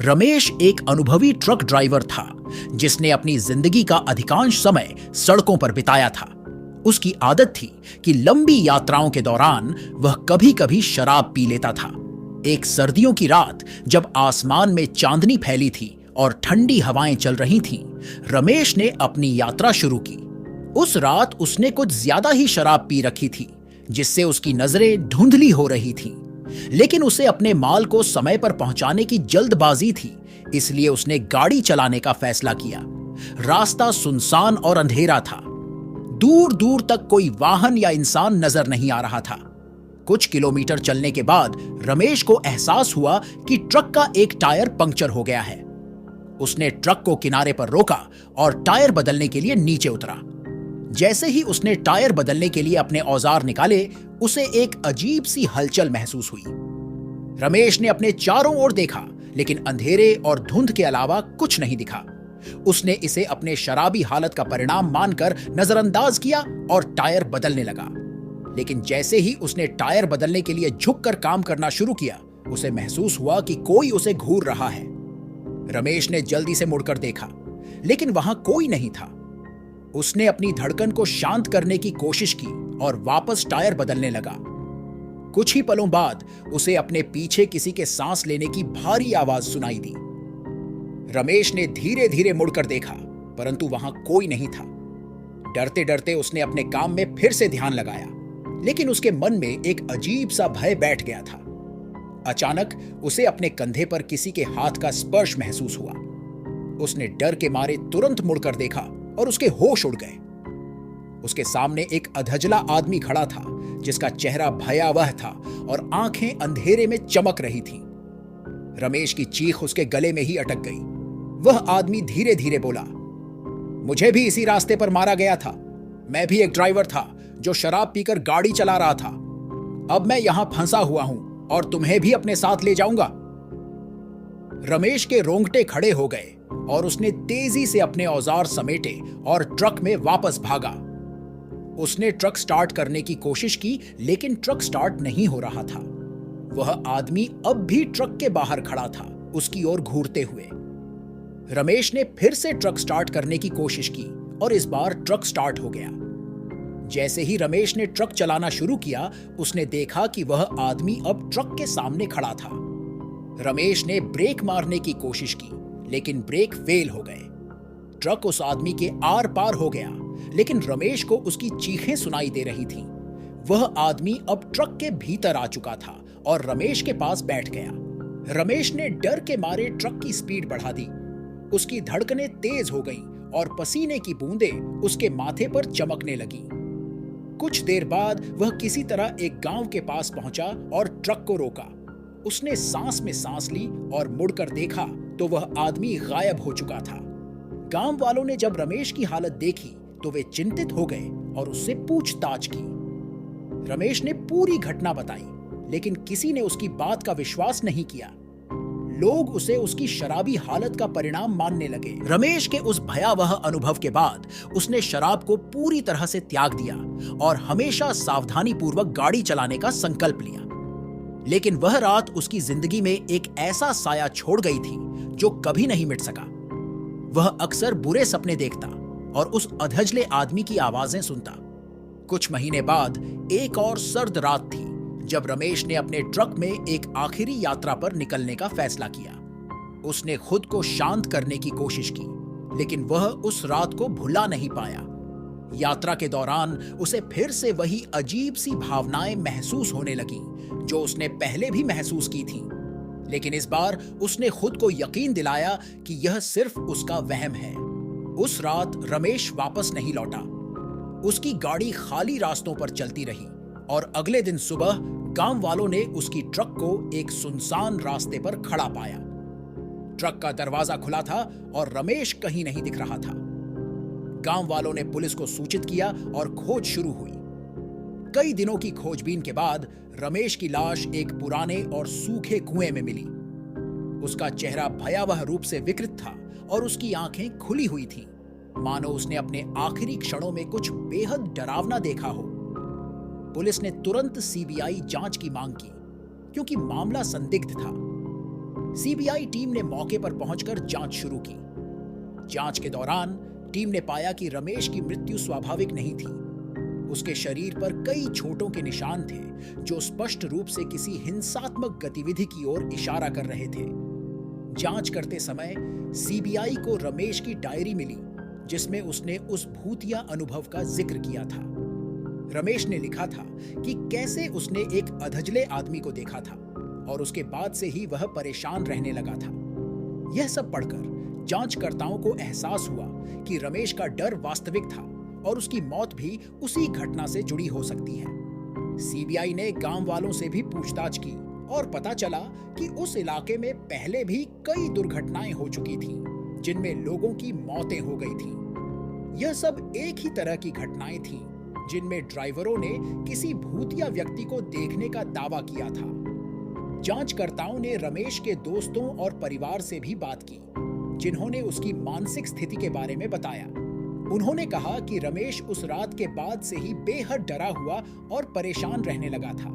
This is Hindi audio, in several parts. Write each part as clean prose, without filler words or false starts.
रमेश एक अनुभवी ट्रक ड्राइवर था जिसने अपनी जिंदगी का अधिकांश समय सड़कों पर बिताया था। उसकी आदत थी कि लंबी यात्राओं के दौरान वह कभी-कभी शराब पी लेता था। एक सर्दियों की रात जब आसमान में चांदनी फैली थी और ठंडी हवाएं चल रही थीं, रमेश ने अपनी यात्रा शुरू की। उस रात उसने कुछ ज्यादा ही शराब पी रखी थी, जिससे उसकी नजरें धुंधली हो रही थीं। लेकिन उसे अपने माल को समय पर पहुंचाने की जल्दबाजी थी, इसलिए उसने गाड़ी चलाने का फैसला किया। रास्ता सुनसान और अंधेरा था। दूर दूर तक कोई वाहन या इंसान नजर नहीं आ रहा था। कुछ किलोमीटर चलने के बाद रमेश को एहसास हुआ कि ट्रक का एक टायर पंक्चर हो गया है। उसने ट्रक को किनारे पर रोका और टायर बदलने के लिए नीचे उतरा। जैसे ही उसने टायर बदलने के लिए अपने औजार निकाले, उसे एक अजीब सी हलचल महसूस हुई। रमेश ने अपने चारों ओर देखा, लेकिन अंधेरे और धुंध के अलावा कुछ नहीं दिखा। उसने इसे अपने शराबी हालत का परिणाम मानकर नजरअंदाज किया और टायर बदलने लगा। लेकिन जैसे ही उसने टायर बदलने के लिए झुककर काम करना शुरू किया, उसे महसूस हुआ कि कोई उसे घूर रहा है। रमेश ने जल्दी से मुड़कर देखा, लेकिन वहां कोई नहीं था। उसने अपनी धड़कन को शांत करने की कोशिश की और वापस टायर बदलने लगा। कुछ ही पलों बाद उसे अपने पीछे किसी के सांस लेने की भारी आवाज सुनाई दी। रमेश ने धीरे धीरे मुड़कर देखा, परंतु वहां कोई नहीं था। डरते डरते उसने अपने काम में फिर से ध्यान लगाया, लेकिन उसके मन में एक अजीब सा भय बैठ गया था। अचानक उसे अपने कंधे पर किसी के हाथ का स्पर्श महसूस हुआ। उसने डर के मारे तुरंत मुड़कर देखा और उसके होश उड़ गए। उसके सामने एक अधजला आदमी खड़ा था, जिसका चेहरा भयावह था और आंखें अंधेरे में चमक रही थीं। रमेश की चीख उसके गले में ही अटक गई। वह आदमी धीरे धीरे बोला, मुझे भी इसी रास्ते पर मारा गया था। मैं भी एक ड्राइवर था जो शराब पीकर गाड़ी चला रहा था। अब मैं यहां फंसा हुआ हूं और तुम्हें भी अपने साथ ले जाऊंगा। रमेश के रोंगटे खड़े हो गए और उसने तेजी से अपने औजार समेटे और ट्रक में वापस भागा। उसने ट्रक स्टार्ट करने की कोशिश की, लेकिन ट्रक स्टार्ट नहीं हो रहा था। वह आदमी अब भी ट्रक के बाहर खड़ा था, उसकी ओर घूरते हुए। रमेश ने फिर से ट्रक स्टार्ट करने की कोशिश की और इस बार ट्रक स्टार्ट हो गया। जैसे ही रमेश ने ट्रक चलाना शुरू किया, उसने देखा कि वह आदमी अब ट्रक के सामने खड़ा था। रमेश ने ब्रेक मारने की कोशिश की, लेकिन ब्रेक फेल हो गए। ट्रक उस आदमी के आर पार हो गया, लेकिन रमेश को उसकी चीखें सुनाई दे रही थीं। वह आदमी अब ट्रक के भीतर आ चुका था और रमेश के पास बैठ गया। रमेश ने डर के मारे ट्रक की स्पीड बढ़ा दी। उसकी धड़कनें तेज हो गईं और पसीने की बूंदें उसके माथे पर चमकने लगीं। कुछ देर बाद वह किसी तरह एक गांव के पास पहुंचा और ट्रक को रोका। उसने सांस में सांस ली और मुड़कर देखा तो वह आदमी गायब हो चुका था। गांव वालों ने जब रमेश की हालत देखी तो वे चिंतित हो गए और उससे पूछताछ की। रमेश ने पूरी घटना बताई, लेकिन किसी ने उसकी बात का विश्वास नहीं किया। लोग उसे उसकी शराबी हालत का परिणाम मानने लगे। रमेश के उस भयावह अनुभव के बाद उसने शराब को पूरी तरह से त्याग दिया और हमेशा सावधानी पूर्वक गाड़ी चलाने का संकल्प लिया। लेकिन वह रात उसकी जिंदगी में एक ऐसा साया छोड़ गई थी जो कभी नहीं मिट सका। वह अक्सर बुरे सपने देखता और उस अधजले आदमी की आवाजें सुनता। कुछ महीने बाद एक और सर्द रात थी जब रमेश ने अपने ट्रक में एक आखिरी यात्रा पर निकलने का फैसला किया। उसने खुद को शांत करने की कोशिश की, लेकिन वह उस रात को भुला नहीं पाया। यात्रा के दौरान उसे फिर से वही अजीब सी भावनाएं महसूस होने लगीं जो उसने पहले भी महसूस की थीं। लेकिन इस बार उसने खुद को यकीन दिलाया कि यह सिर्फ उसका वहम है। उस रात रमेश वापस नहीं लौटा। उसकी गाड़ी खाली रास्तों पर चलती रही और अगले दिन सुबह गांव वालों ने उसकी ट्रक को एक सुनसान रास्ते पर खड़ा पाया। ट्रक का दरवाजा खुला था और रमेश कहीं नहीं दिख रहा था। गांव वालों ने पुलिस को सूचित किया और खोज शुरू हुई। कई दिनों की खोजबीन के बाद रमेश की लाश एक पुराने और सूखे कुएं में मिली। उसका चेहरा भयावह रूप से विकृत था और उसकी आंखें खुली हुई थीं, मानो उसने अपने आखिरी क्षणों में कुछ बेहद डरावना देखा हो। पुलिस ने तुरंत सीबीआई जांच की मांग की, क्योंकि मामला संदिग्ध था। सीबीआई टीम ने मौके पर पहुंचकर जांच शुरू की। जांच के दौरान टीम ने पाया कि रमेश की मृत्यु स्वाभाविक नहीं थी। उसके शरीर पर कई चोटों के निशान थे जो स्पष्ट रूप से किसी हिंसात्मक गतिविधि की ओर इशारा कर रहे थे। जांच करते समय सीबीआई को रमेश की डायरी मिली जिसमें उसने उस भूतिया अनुभव का जिक्र किया था। रमेश ने लिखा था कि कैसे उसने एक अधजले आदमी को देखा था और उसके बाद से ही वह परेशान रहने लगा था। यह सब पढ़कर जांचकर्ताओं को एहसास हुआ कि रमेश का डर वास्तविक था और उसकी मौत भी उसी घटना से जुड़ी हो सकती है। सीबीआई ने गांव वालों से भी पूछताछ की और पता चला कि उस इलाके में पहले भी कई दुर्घटनाएं हो चुकी थीं, जिनमें लोगों की मौतें हो गई थीं। यह सब एक ही तरह की घटनाएं थीं, जिनमें ड्राइवरों ने किसी भूतिया व्यक्ति को देखने का दावा किया था। जांचकर्ताओं ने रमेश के दोस्तों और परिवार से भी बात की, जिन्होंने उसकी मानसिक स्थिति के बारे में बताया। उन्होंने कहा कि रमेश उस रात के बाद से ही बेहद डरा हुआ और परेशान रहने लगा था।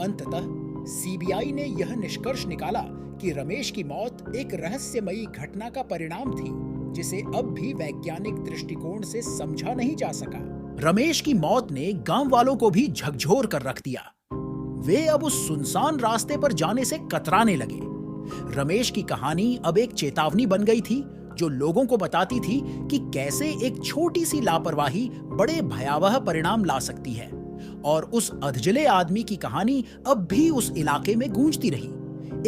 अंततः सीबीआई ने यह निष्कर्ष निकाला कि रमेश की मौत एक रहस्यमयी घटना का परिणाम थी, जिसे अब भी वैज्ञानिक दृष्टिकोण से समझा नहीं जा सका। रमेश की मौत ने गांव वालों को भी झकझोर कर रख दिया। वे अब उस सुनसान रास्ते पर जाने से कतराने लगे। रमेश की कहानी अब एक चेतावनी बन गई थी, जो लोगों को बताती थी कि कैसे एक छोटी सी लापरवाही बड़े भयावह परिणाम ला सकती है। और उस अधजले आदमी की कहानी अब भी उस इलाके में गूंजती रही,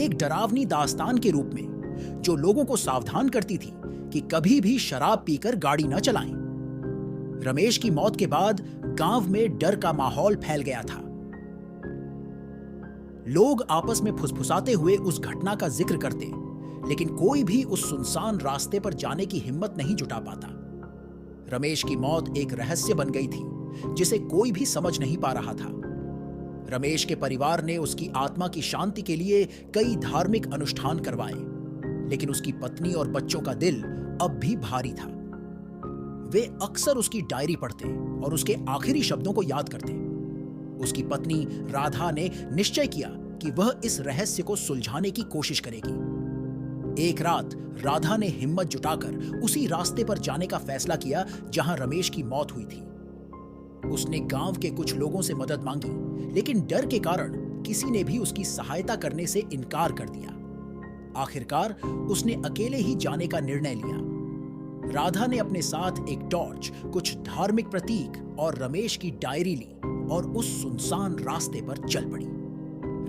एक डरावनी दास्तान के रूप में, जो लोगों को सावधान करती थी कि कभी भी शराब पीकर गाड़ी न चलाएं। रमेश की मौत के बाद गांव में डर का माहौल फैल गया था। लोग आपस में फुसफुसाते हुए उस घटना का जिक्र करते, लेकिन कोई भी उस सुनसान रास्ते पर जाने की हिम्मत नहीं जुटा पाता। रमेश की मौत एक रहस्य बन गई थी, जिसे कोई भी समझ नहीं पा रहा था। रमेश के परिवार ने उसकी आत्मा की शांति के लिए कई धार्मिक अनुष्ठान करवाए, लेकिन उसकी पत्नी और बच्चों का दिल अब भी भारी था। वे अक्सर उसकी डायरी पढ़ते और उसके आखिरी शब्दों को याद करते। उसकी पत्नी राधा ने निश्चय किया कि वह इस रहस्य को सुलझाने की कोशिश करेगी। एक रात राधा ने हिम्मत जुटाकर उसी रास्ते पर जाने का फैसला किया जहां रमेश की मौत हुई थी। उसने गांव के कुछ लोगों से मदद मांगी, लेकिन डर के कारण किसी ने भी उसकी सहायता करने से इनकार कर दिया। आखिरकार उसने अकेले ही जाने का निर्णय लिया। राधा ने अपने साथ एक टॉर्च, कुछ धार्मिक प्रतीक और रमेश की डायरी ली और उस सुनसान रास्ते पर चल पड़ी।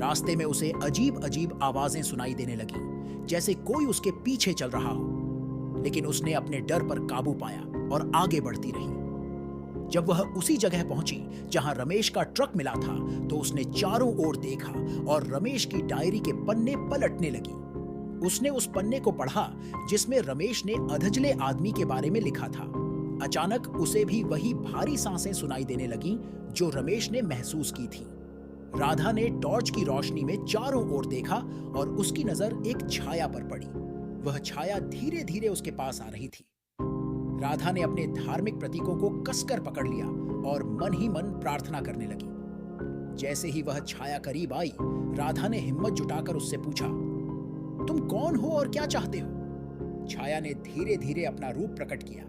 रास्ते में उसे अजीब अजीब आवाजें सुनाई देने लगी, जैसे कोई उसके पीछे चल रहा हो, लेकिन उसने अपने डर पर काबू पाया और आगे बढ़ती रही। जब वह उसी जगह पहुंची जहां रमेश का ट्रक मिला था, तो उसने चारों ओर देखा और रमेश की डायरी के पन्ने पलटने लगी। उसने उस पन्ने को पढ़ा जिसमें रमेश ने अधजले आदमी के बारे में लिखा था। अचानक उसे भी वही भारी सांसें सुनाई देने लगीं जो रमेश ने महसूस की थी। राधा ने टॉर्च की रोशनी में चारों ओर देखा और उसकी नजर एक छाया पर पड़ी। वह छाया धीरे धीरे उसके पास आ रही थी। राधा ने अपने धार्मिक प्रतीकों को कसकर पकड़ लिया और मन ही मन प्रार्थना करने लगी। जैसे ही वह छाया करीब आई, राधा ने हिम्मत जुटाकर उससे पूछा, तुम कौन हो और क्या चाहते हो? छाया ने धीरे धीरे अपना रूप प्रकट किया।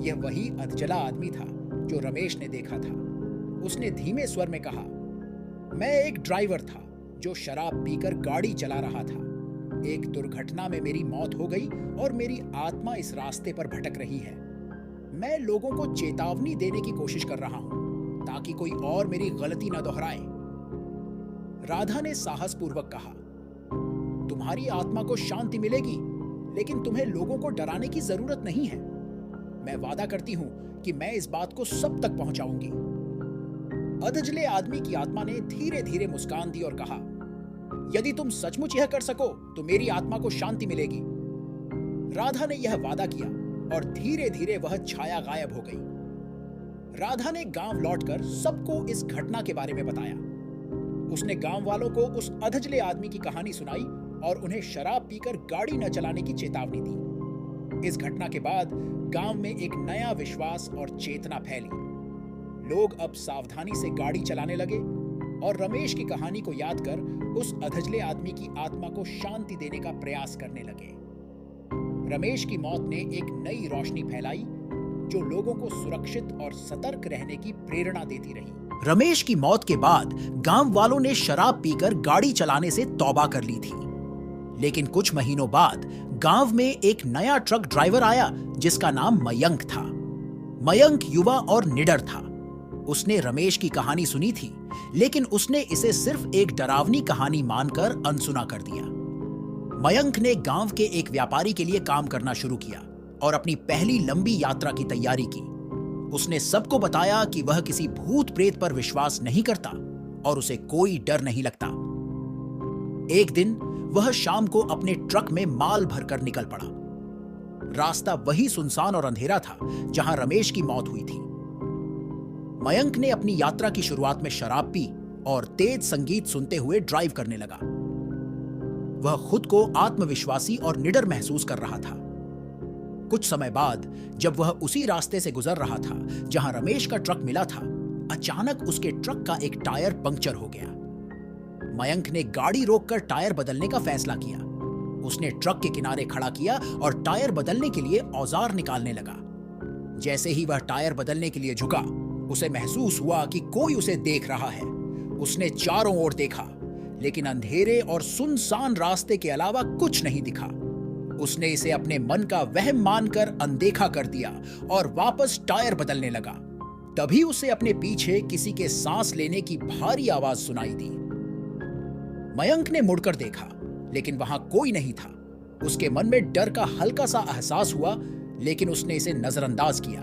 यह वही अधजला आदमी था जो रमेश ने देखा था। उसने धीमे स्वर में कहा, मैं एक ड्राइवर था जो शराब पीकर गाड़ी चला रहा था। एक दुर्घटना में मेरी मौत हो गई और मेरी आत्मा इस रास्ते पर भटक रही है। मैं लोगों को चेतावनी देने की कोशिश कर रहा हूं ताकि कोई और मेरी गलती न दोहराए। राधा ने साहसपूर्वक कहा, तुम्हारी आत्मा को शांति मिलेगी, लेकिन तुम्हें लोगों को डराने की जरूरत नहीं है। मैं वादा करती हूं कि मैं इस बात को सब तक पहुंचाऊंगी। अधजले आदमी की आत्मा ने धीरे धीरे मुस्कान दी और कहा, यदि तुम सचमुच यह कर सको तो मेरी आत्मा को शांति मिलेगी। राधा ने यह वादा किया और धीरे धीरे वह छाया गायब हो गई। राधा ने गांव लौटकर सबको इस घटना के बारे में बताया। उसने गांव वालों को उस अधजले आदमी की कहानी सुनाई और उन्हें शराब पीकर गाड़ी न चलाने की चेतावनी दी। इस घटना के बाद गांव में एक नया विश्वास और चेतना फैली। लोग अब सावधानी से गाड़ी चलाने लगे और रमेश की कहानी को याद कर उस अधजले आदमी की आत्मा को शांति देने का प्रयास करने लगे। रमेश की मौत ने एक नई रोशनी फैलाई जो लोगों को सुरक्षित और सतर्क रहने की प्रेरणा देती रही। रमेश की मौत के बाद गांव वालों ने शराब पीकर गाड़ी चलाने से तौबा कर ली थी, लेकिन कुछ महीनों बाद गांव में एक नया ट्रक ड्राइवर आया जिसका नाम मयंक था। मयंक युवा और निडर था। उसने रमेश की कहानी सुनी थी, लेकिन उसने इसे सिर्फ एक डरावनी कहानी मानकर अनसुना कर दिया। मयंक ने गांव के एक व्यापारी के लिए काम करना शुरू किया और अपनी पहली लंबी यात्रा की तैयारी की। उसने सबको बताया कि वह किसी भूत प्रेत पर विश्वास नहीं करता और उसे कोई डर नहीं लगता। एक दिन वह शाम को अपने ट्रक में माल भरकर निकल पड़ा। रास्ता वही सुनसान और अंधेरा था जहां रमेश की मौत हुई थी। मयंक ने अपनी यात्रा की शुरुआत में शराब पी और तेज संगीत सुनते हुए ड्राइव करने लगा। वह खुद को आत्मविश्वासी और निडर महसूस कर रहा था। कुछ समय बाद जब वह उसी रास्ते से गुजर रहा था जहां रमेश का ट्रक मिला था, अचानक उसके ट्रक का एक टायर पंक्चर हो गया। मयंक ने गाड़ी रोककर टायर बदलने का फैसला किया। उसने ट्रक के किनारे खड़ा किया और टायर बदलने के लिए औजार निकालने लगा। जैसे ही वह टायर बदलने के लिए झुका, उसे महसूस हुआ कि कोई उसे देख रहा है। उसने चारों ओर देखा, लेकिन अंधेरे और सुनसान रास्ते के अलावा कुछ नहीं दिखा। उसने इसे अपने मन का वहम मानकर अनदेखा कर दिया और वापस टायर बदलने लगा। तभी उसे अपने पीछे किसी के सांस लेने की भारी आवाज सुनाई दी। मयंक ने मुड़कर देखा, लेकिन वहां कोई नहीं था। उसके मन में डर का हल्का सा एहसास हुआ, लेकिन उसने इसे नजरअंदाज किया।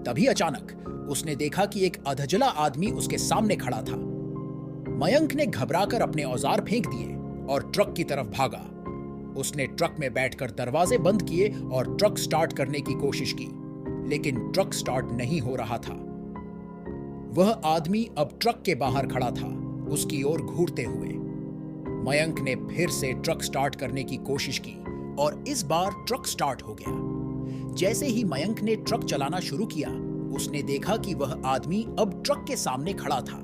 तभी अचानक उसने देखा कि एक अधजला आदमी उसके सामने खड़ा था। मयंक ने घबराकर अपने औजार फेंक दिए और ट्रक की तरफ भागा। उसने ट्रक में बैठकर दरवाजे बंद किए और ट्रक स्टार्ट करने की कोशिश की, लेकिन ट्रक स्टार्ट नहीं हो रहा था। वह आदमी अब ट्रक के बाहर खड़ा था, उसकी ओर घूरते हुए। मयंक ने फिर से ट्रक स्टार्ट करने की कोशिश की और इस बार ट्रक स्टार्ट हो गया। जैसे ही मयंक ने ट्रक चलाना शुरू किया, उसने देखा कि वह आदमी अब ट्रक के सामने खड़ा था।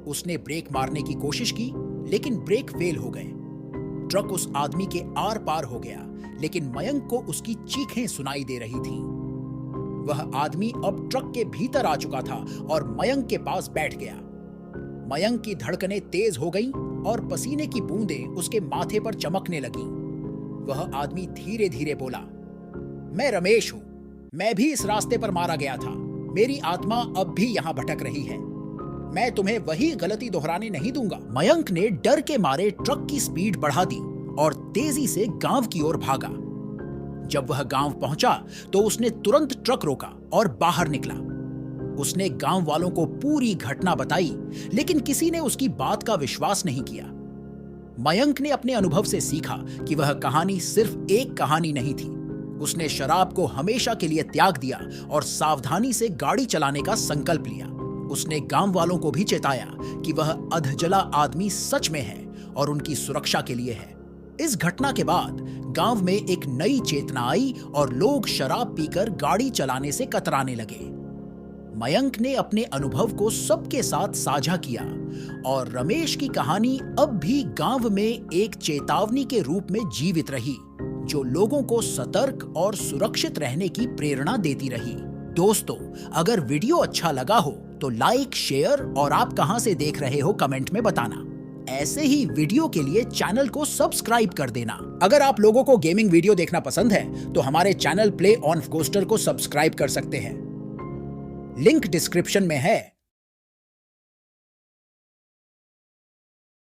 उसने ब्रेक मारने की कोशिश की, लेकिन ब्रेक फेल हो गए। ट्रक उस आदमी के आर पार हो गया, लेकिन मयंक को उसकी चीखें सुनाई दे रही थीं। वह आदमी अब ट्रक के भीतर आ चुका था और मयंक के पास बैठ गया। मयंक की धड़कनें तेज हो गईं और पसीने की बूंदें उसके माथे पर चमकने लगीं। वह आदमी धीरे धीरे बोला, मैं रमेश हूं। मैं भी इस रास्ते पर मारा गया था। मेरी आत्मा अब भी यहां भटक रही है। मैं तुम्हें वही गलती दोहराने नहीं दूंगा। मयंक ने डर के मारे ट्रक की स्पीड बढ़ा दी और तेजी से गांव की ओर भागा। जब वह गांव पहुंचा तो उसने तुरंत ट्रक रोका और बाहर निकला। उसने गांव वालों को पूरी घटना बताई, लेकिन किसी ने उसकी बात का विश्वास नहीं किया। मयंक ने अपने अनुभव से सीखा कि वह कहानी सिर्फ एक कहानी नहीं थी। उसने शराब को हमेशा के लिए त्याग दिया और सावधानी से गाड़ी चलाने का संकल्प लिया। उसने गांव वालों को भी चेताया कि वह अधजला आदमी सच में है और उनकी सुरक्षा के लिए है। इस घटना के बाद गांव में एक नई चेतना आई और लोग शराब पीकर गाड़ी चलाने से कतराने लगे। मयंक ने अपने अनुभव को सबके साथ साझा किया और रमेश की कहानी अब भी गांव में एक चेतावनी के रूप में जीवित रही, जो लोगों को सतर्क और सुरक्षित रहने की प्रेरणा देती रही। दोस्तों, अगर वीडियो अच्छा लगा हो तो लाइक, शेयर और आप कहां से देख रहे हो कमेंट में बताना। ऐसे ही वीडियो के लिए चैनल को सब्सक्राइब कर देना। अगर आप लोगों को गेमिंग वीडियो देखना पसंद है तो हमारे चैनल प्ले ऑन कोस्टर को सब्सक्राइब कर सकते हैं। लिंक डिस्क्रिप्शन में है।